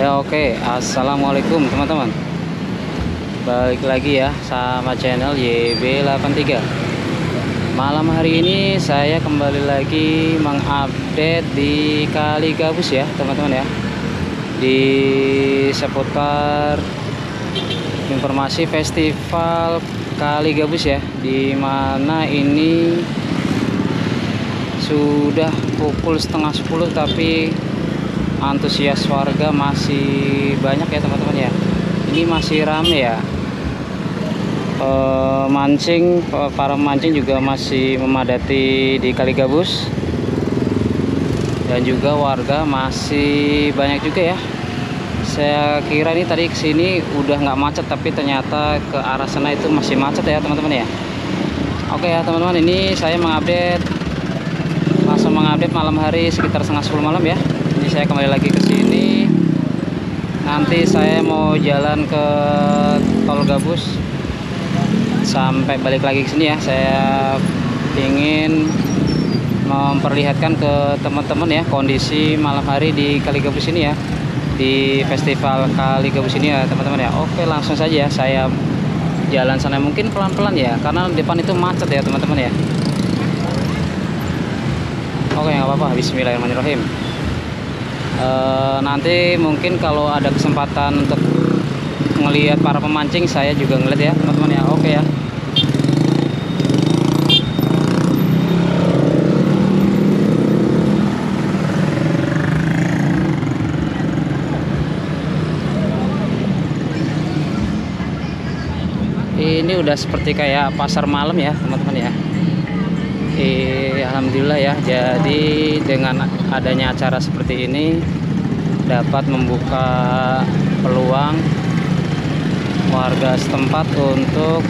Ya oke, Assalamualaikum teman-teman. Balik lagi ya sama channel YB83. Malam hari ini saya kembali lagi mengupdate di Kali Gabus ya teman-teman ya. Di seputar informasi festival Kali Gabus ya, di mana ini sudah pukul setengah 10 tapi antusias warga masih banyak ya teman-teman ya. Ini masih rame ya, para mancing juga masih memadati di Kali Gabus, dan juga warga masih banyak juga ya. Saya kira ini tadi kesini udah nggak macet, tapi ternyata ke arah sana itu masih macet ya teman-teman ya. Oke ya teman-teman, ini saya langsung mengupdate malam hari sekitar setengah 10 malam ya. Ini saya kembali lagi ke sini. Nanti saya mau jalan ke Tol Gabus sampai balik lagi ke sini ya. Saya ingin memperlihatkan ke teman-teman ya kondisi malam hari di Kali Gabus ini ya, di festival Kali Gabus ini ya teman-teman ya. Oke, langsung saja saya jalan sana, mungkin pelan-pelan ya karena depan itu macet ya teman-teman ya. Oke, nggak apa-apa. Bismillahirrahmanirrahim. Nanti mungkin kalau ada kesempatan untuk ngelihat para pemancing, saya juga ngeliat ya teman-teman ya. Oke ya. Ini udah seperti kayak pasar malam ya teman-teman ya. Alhamdulillah ya, jadi dengan adanya acara seperti ini dapat membuka peluang warga setempat untuk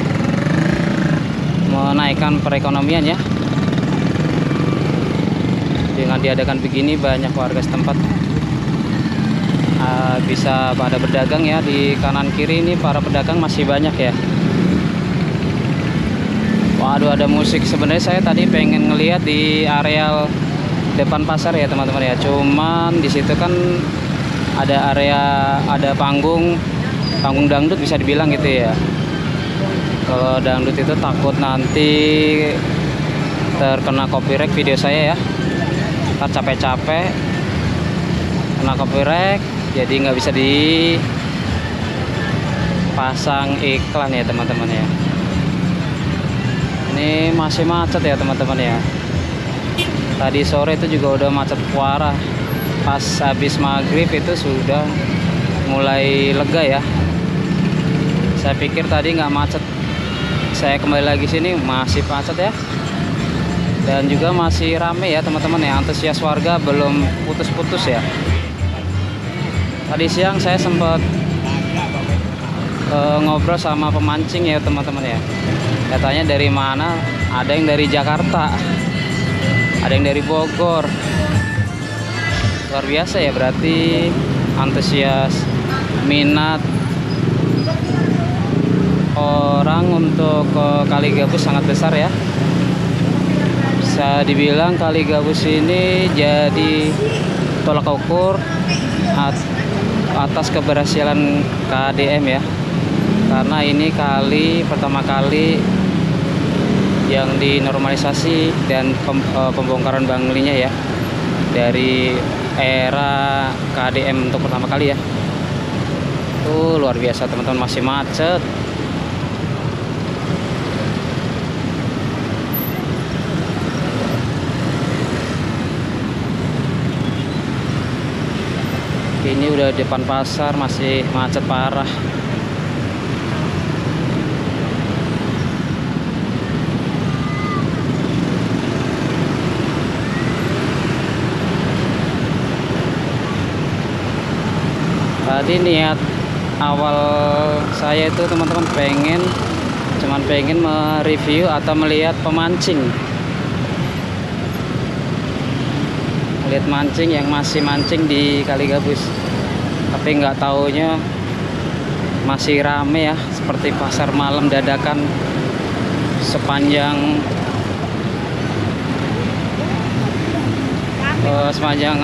menaikkan perekonomian ya. Dengan diadakan begini, banyak warga setempat bisa pada berdagang ya. Di kanan kiri ini para pedagang masih banyak ya. Waduh, ada musik. Sebenarnya saya tadi pengen ngelihat di areal depan pasar ya teman-teman ya. Cuman di situ kan ada panggung dangdut bisa dibilang gitu ya. Kalau dangdut itu takut nanti terkena copyright video saya ya. Ntar capek-capek kena copyright, jadi nggak bisa dipasang iklan ya teman-teman ya. Ini masih macet ya teman-teman ya. Tadi sore itu juga udah macet parah. Pas habis maghrib itu sudah mulai lega ya. Saya pikir tadi nggak macet. Saya kembali lagi sini masih macet ya. Dan juga masih rame ya teman-teman ya. Antusias warga belum putus-putus ya. Tadi siang saya sempat ngobrol sama pemancing ya teman-teman ya. Katanya dari mana? Ada yang dari Jakarta, ada yang dari Bogor. Luar biasa ya, berarti antusias minat orang untuk ke Kali Gabus sangat besar ya. Bisa dibilang Kali Gabus ini jadi tolak ukur atas keberhasilan KDM ya. Karena ini pertama kali yang dinormalisasi dan pembongkaran banglinya ya, dari era KDM untuk pertama kali ya. Tuh luar biasa teman-teman, masih macet. Ini udah depan pasar masih macet parah. Tadi niat awal saya itu teman-teman cuman pengen mereview atau melihat pemancing, lihat mancing yang masih mancing di Kali Gabus. Tapi nggak taunya masih rame ya, seperti pasar malam dadakan sepanjang sepanjang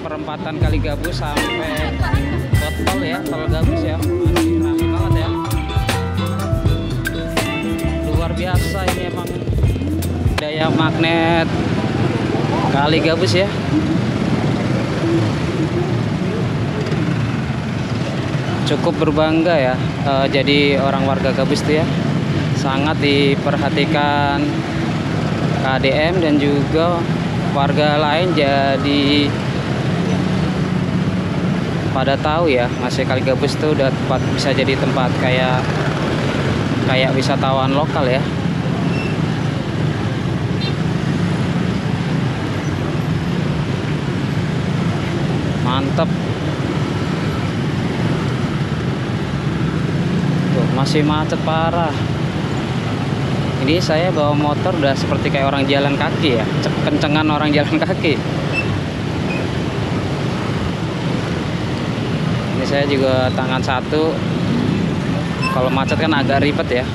perempatan Kali Gabus sampai tol ya, tol gabus ya, masih ramai banget ya. Luar biasa ini emang daya magnet Kali Gabus ya. Cukup berbangga ya, jadi orang warga Gabus tuh ya. Sangat diperhatikan KDM dan juga warga lain, jadi pada tahu ya, masih Kali Gabus tuh udah bisa jadi tempat kayak wisatawan lokal ya. Mantap. Tuh, masih macet parah. Ini saya bawa motor udah seperti kayak orang jalan kaki ya, kencengan orang jalan kaki. Ini saya juga tangan satu, kalau macet kan agak ribet ya.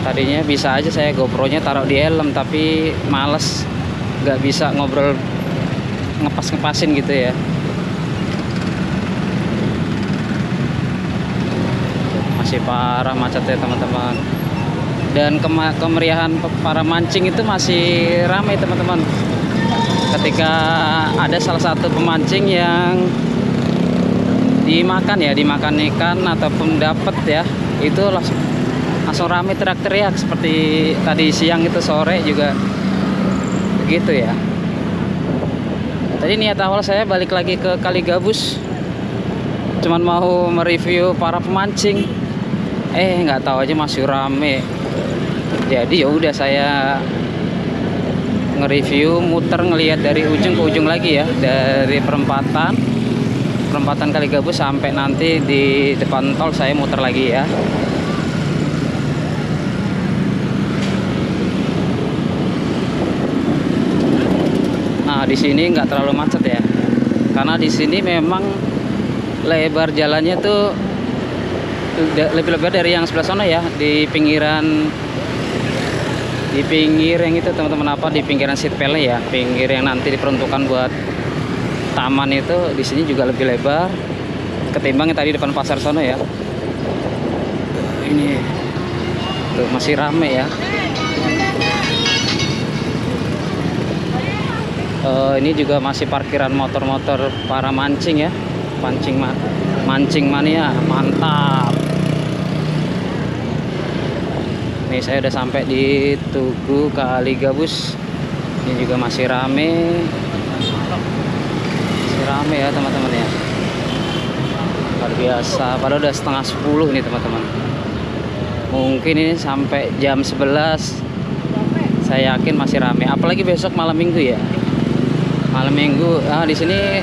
Tadinya bisa aja saya GoPro-nya taruh di helm, tapi males, nggak bisa ngobrol ngepas-ngepasin gitu ya. Masih parah macetnya teman-teman. Dan kemeriahan para mancing itu masih ramai teman-teman. Ketika ada salah satu pemancing yang dimakan ikan ataupun dapat ya, itu langsung ramai teriak-teriak. Seperti tadi siang itu, sore juga begitu ya. Tadi niat awal saya balik lagi ke Kali Gabus, cuman mau mereview para pemancing, nggak tahu aja masih rame. Jadi ya udah, saya nge-review, muter ngelihat dari ujung ke ujung lagi ya, dari perempatan Kali Gabus sampai nanti di depan tol saya muter lagi ya. Nah, di sini nggak terlalu macet ya, karena di sini memang lebar jalannya tuh lebih lebar dari yang sebelah sana ya, di pinggir yang itu teman-teman, di pinggiran sitpele ya, pinggir yang nanti diperuntukkan buat taman itu. Di sini juga lebih lebar ketimbang yang tadi depan pasar sono ya. Ini tuh masih rame ya. Ini juga masih parkiran motor-motor para mancing ya, mancing mania, mantap. Nih saya udah sampai di Tugu Kali Gabus. Ini juga masih rame ya teman-teman ya. Luar biasa, padahal udah setengah 10 nih teman-teman. Mungkin ini sampai jam 11 saya yakin masih rame, apalagi besok malam minggu ya. Malam minggu, di sini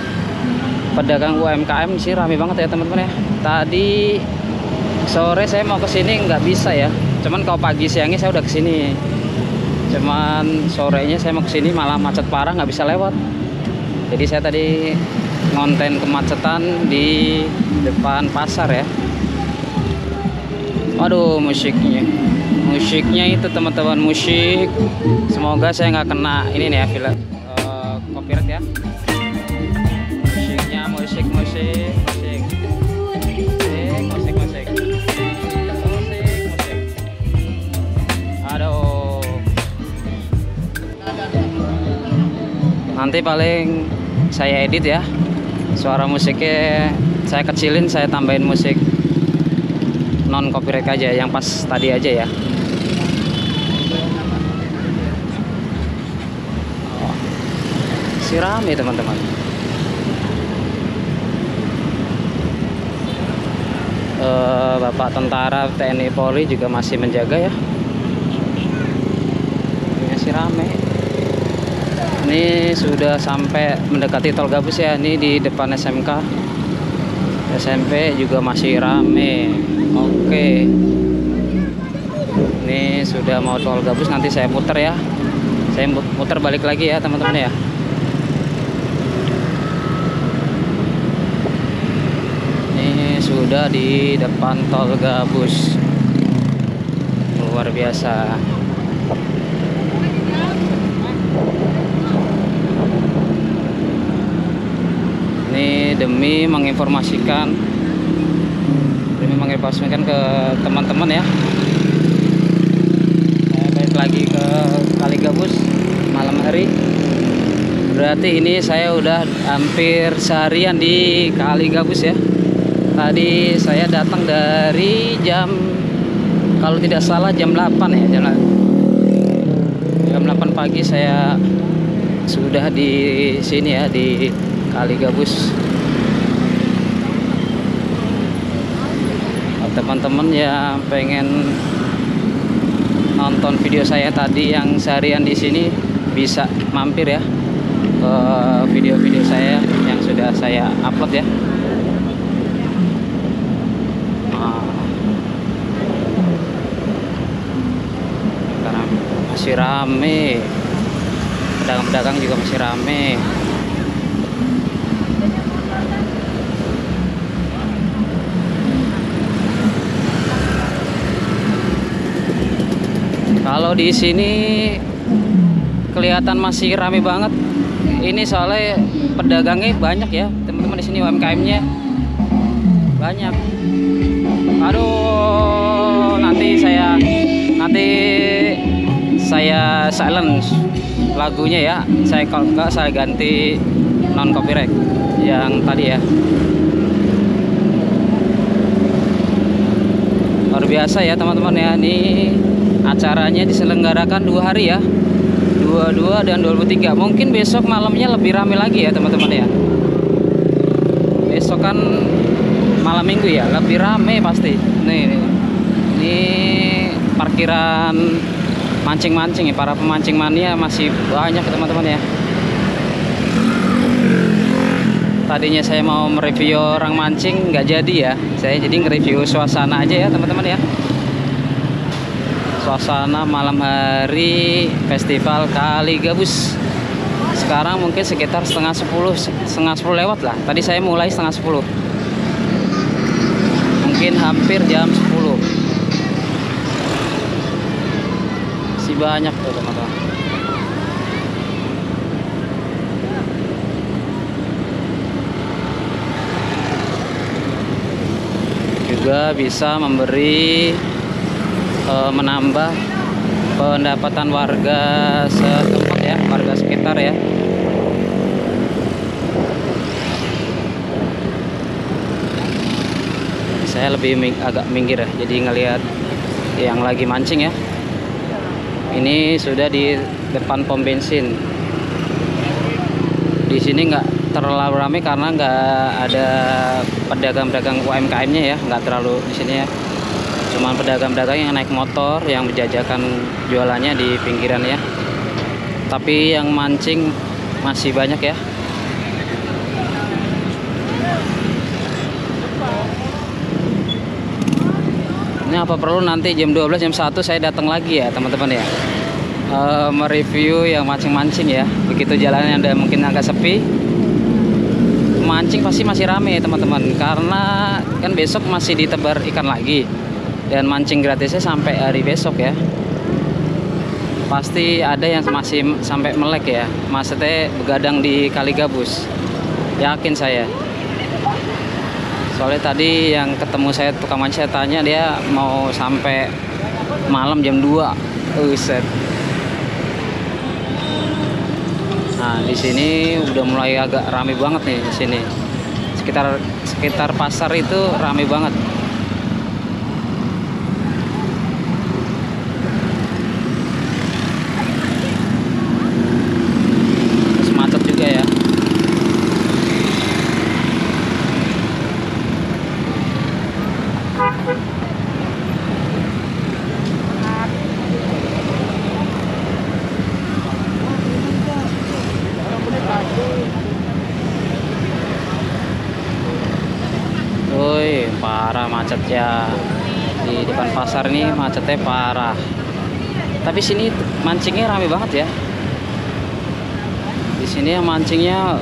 pedagang UMKM sih rame banget ya teman-teman ya. Tadi sore saya mau ke sini nggak bisa ya, cuman kalau pagi siangnya saya udah kesini. Cuman sorenya saya mau kesini malah macet parah, nggak bisa lewat. Jadi saya tadi ngonten kemacetan di depan pasar ya. Waduh, musiknya itu teman-teman, musik. Semoga saya nggak kena ini nih ya, copyright ya. Musiknya musik. Aduh. Nanti paling saya edit ya, suara musiknya saya kecilin, saya tambahin musik non copyright aja, yang pas tadi aja ya. Masih rame teman-teman. Bapak tentara TNI Polri juga masih menjaga ya. Masih rame. Ini sudah sampai mendekati Tol Gabus ya. Ini di depan SMK, SMP juga masih rame. Oke, ini sudah mau Tol Gabus, nanti saya puter ya. Saya muter balik lagi ya teman-teman ya. Ini sudah di depan Tol Gabus. Luar biasa. demi menginformasikan ke teman-teman ya. Saya balik lagi ke Kali Gabus malam hari. Berarti ini saya udah hampir seharian di Kali Gabus ya. Tadi saya datang dari jam, kalau tidak salah jam 8 ya, jam 8 pagi saya sudah di sini ya, di Kali Gabus. Teman-teman yang pengen nonton video saya tadi yang seharian di sini bisa mampir ya ke video-video saya yang sudah saya upload ya. Karena masih rame, pedagang-pedagang juga masih rame. Kalau di sini kelihatan masih rame banget. Ini soalnya pedagangnya banyak ya, teman-teman. Di sini UMKM-nya banyak. Aduh, nanti saya silence lagunya ya. Kalau enggak saya ganti non copyright yang tadi ya. Luar biasa ya teman-teman ya. Ini acaranya diselenggarakan 2 hari ya, 22 dan 23. Mungkin besok malamnya lebih ramai lagi ya teman-teman ya. Besok kan malam minggu ya, lebih ramai pasti. Nih, ini parkiran mancing-mancing ya, para pemancing mania masih banyak teman-teman ya. Tadinya saya mau mereview orang mancing, nggak jadi ya. Saya jadi nge-review suasana aja ya teman-teman ya. Suasana malam hari festival Kali Gabus. Sekarang mungkin sekitar setengah 10 lewat lah. Tadi saya mulai setengah 10. Mungkin hampir jam 10. Masih banyak tuh teman-teman. Juga bisa memberi menambah pendapatan warga setempat ya, warga sekitar ya. Saya lebih agak minggir ya, jadi ngelihat yang lagi mancing ya. Ini sudah di depan pom bensin. Di sini nggak terlalu ramai karena nggak ada pedagang-pedagang UMKM-nya ya, nggak terlalu di sini ya. Cuman pedagang-pedagang yang naik motor yang menjajakan jualannya di pinggiran ya. Tapi yang mancing masih banyak ya. Ini apa perlu nanti jam 12 jam 1 saya datang lagi ya teman-teman ya, mereview yang mancing-mancing ya. Begitu jalannya udah mungkin agak sepi, mancing pasti masih rame teman-teman, karena kan besok masih ditebar ikan lagi. Dan mancing gratisnya sampai hari besok ya. Pasti ada yang masih sampai melek ya, maksudnya begadang di Kali Gabus. Yakin saya. Soalnya tadi yang ketemu saya tukang mancing, saya tanya dia mau sampai malam jam 2. Uset. Nah, di sini udah mulai agak rame banget nih di sini. Sekitar pasar itu rame banget. Woi, parah macetnya di depan pasar ini, macetnya parah. Tapi sini mancingnya rame banget ya. Di sini mancingnya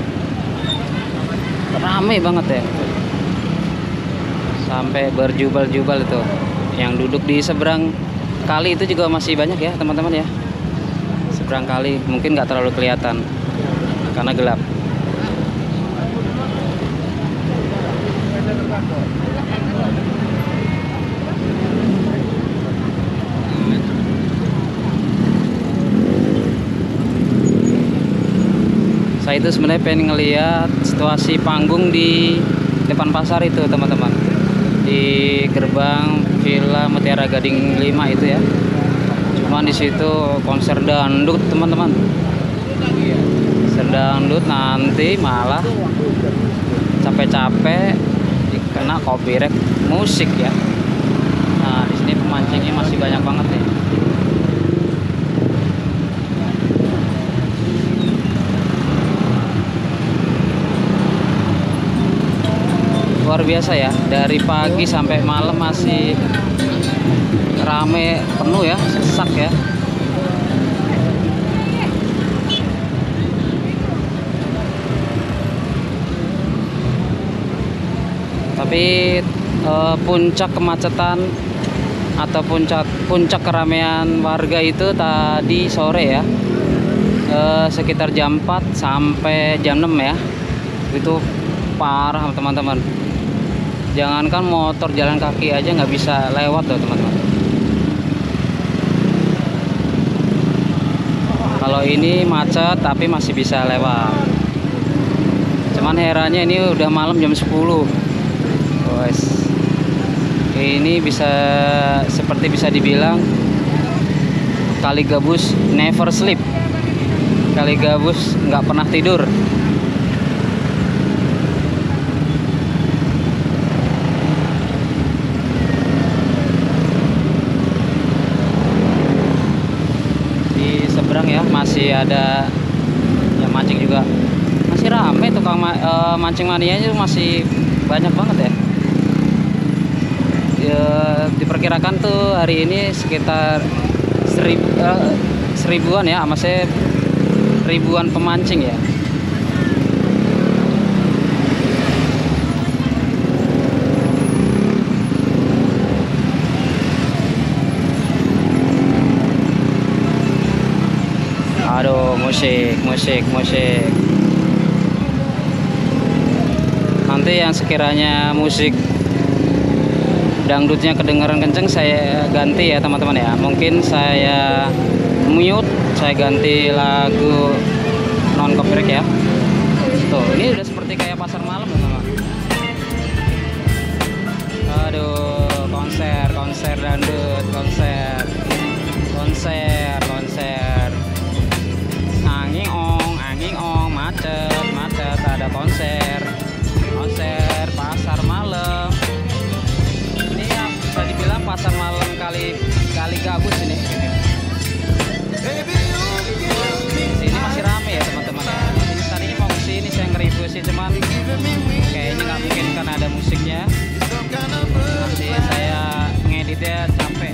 rame banget ya. Sampai berjubel-jubel itu. Yang duduk di seberang kali itu juga masih banyak ya teman-teman ya. Seberang kali mungkin nggak terlalu kelihatan karena gelap. Saya itu sebenarnya pengen ngeliat situasi panggung di depan pasar itu teman-teman, di gerbang Villa Mutiara Gading 5 itu ya. Cuman di situ konser dangdut teman-teman. Konser dangdut nanti malah capek-capek kena copyright musik ya. Nah, di sini pemancingnya masih banyak banget nih. Luar biasa ya, dari pagi sampai malam masih rame penuh ya, sesak ya. Tapi puncak kemacetan atau puncak keramaian warga itu tadi sore ya, sekitar jam 4 sampai jam 6 ya. Itu parah teman-teman. Jangankan motor, jalan kaki aja nggak bisa lewat loh teman-teman. Kalau ini macet tapi masih bisa lewat. Cuman herannya ini udah malam jam 10. Guys, ini seperti bisa dibilang Kali Gabus never sleep. Kali Gabus nggak pernah tidur. Ya, masih ada yang mancing juga, masih rame tukang mancing mania itu masih banyak banget ya. Diperkirakan tuh hari ini sekitar seribuan ya, maksudnya ribuan pemancing ya. Aduh, musik. Nanti yang sekiranya musik dangdutnya kedengaran kenceng saya ganti ya teman-teman ya. Mungkin saya mute, saya ganti lagu non copyright ya. Tuh, ini udah seperti kayak pasar malam teman-teman. Aduh, konser dangdut, konser. Angin ong, macet, ada konser pasar malam. Ini ya bisa dibilang pasar malam kali Gabus ini. Sini masih rame ya teman-teman. Ini tadinya mau kesini saya nge-review sih, cuman kayaknya nggak mungkin karena ada musiknya. Nanti saya ngeditnya capek.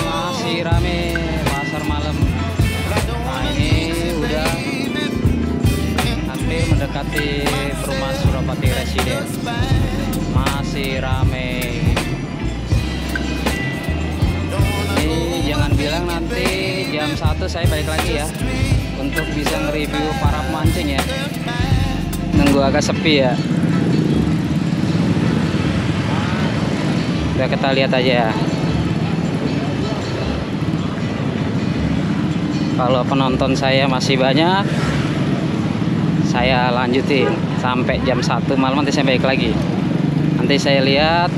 Masih rame pasar malam. Nah, ini udah hampir mendekati perumahan Suropati Residen. Masih rame. Ini jangan bilang nanti jam 1 saya balik lagi ya, untuk bisa nge-review para pemancing ya. Nunggu agak sepi ya. Udah, kita lihat aja ya. Kalau penonton saya masih banyak, saya lanjutin sampai jam 1 malam, nanti saya balik lagi. Nanti saya lihat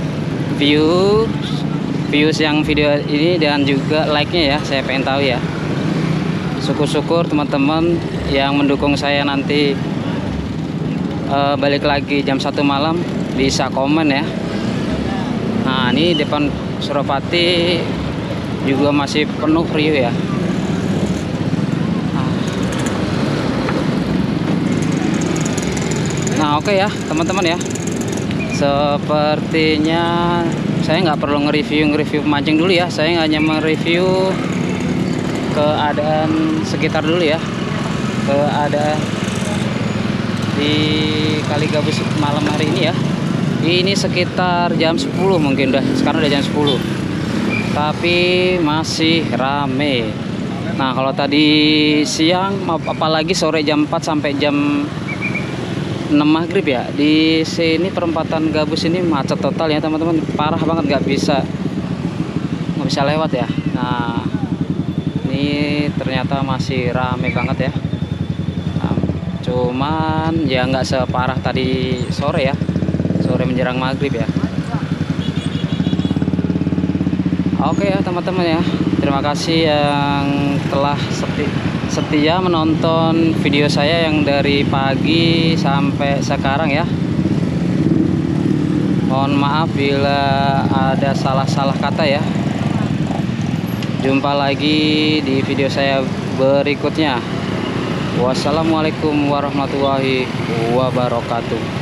views yang video ini dan juga like-nya ya, saya pengen tahu ya. Syukur-syukur teman-teman yang mendukung saya nanti balik lagi jam 1 malam bisa komen ya. Nah, ini depan Suropati juga masih penuh riuh ya. Nah, oke ya teman-teman ya. Sepertinya saya nggak perlu nge-review pemancing dulu ya. Saya hanya mereview keadaan sekitar dulu ya. Keadaan di Kali Gabus malam hari ini ya. Ini sekitar jam 10 mungkin, sekarang udah jam 10. Tapi masih rame. Nah, kalau tadi siang apalagi sore jam 4 sampai jam 6 maghrib ya. Di sini perempatan Gabus ini macet total ya teman-teman, parah banget, nggak bisa lewat ya. Nah ini ternyata masih rame banget ya. Cuman ya nggak separah tadi sore ya, sore menjelang maghrib ya. Oke ya teman-teman ya, terima kasih yang telah setia menonton video saya yang dari pagi sampai sekarang ya. Mohon maaf bila ada salah-salah kata ya. Jumpa lagi di video saya berikutnya. Wassalamualaikum warahmatullahi wabarakatuh.